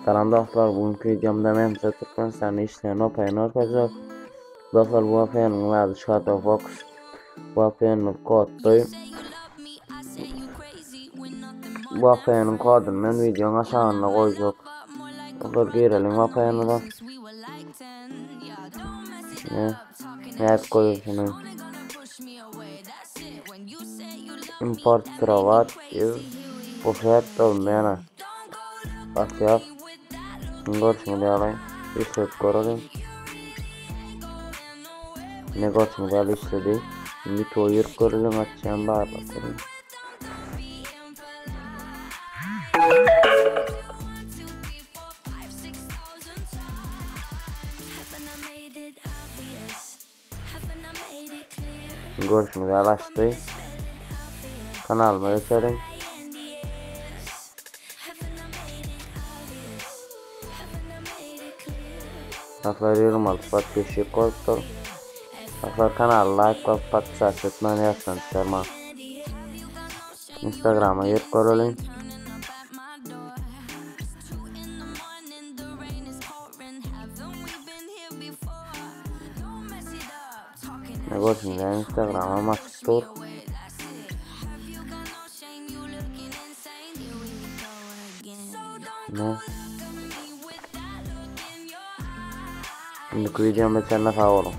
Salam dostlar, bugünkü videomda men size Türkmenistan'da işleyen VPN öğreteceğim. Dostlar, bu VPN'in adı Shutterbox. VPN'in kodu. Bu VPN'in kodunu men videonun aşağısına koyacak. Dostlar, girelim VPN'e. Evet, koyuyorsunuz. Import Travat is offered olmayana. Başlayalım. Görüşmeyi alayım. İşlet görelim. Ne görüşmeyi işledi. Şimdi toyur görelim, açacağım bağırlatırım. Görüşmeyi açtı. Kanalıma geçelim. Dostlar, 26 подписчик koydum. Dostlar, kanala like ve подписаться etmeni yazsın. Instagram'a yer görelim. Ne görsün ya, Instagram'a maçtur. Ne? Şimdi videomu beğenmeyi sağ olun.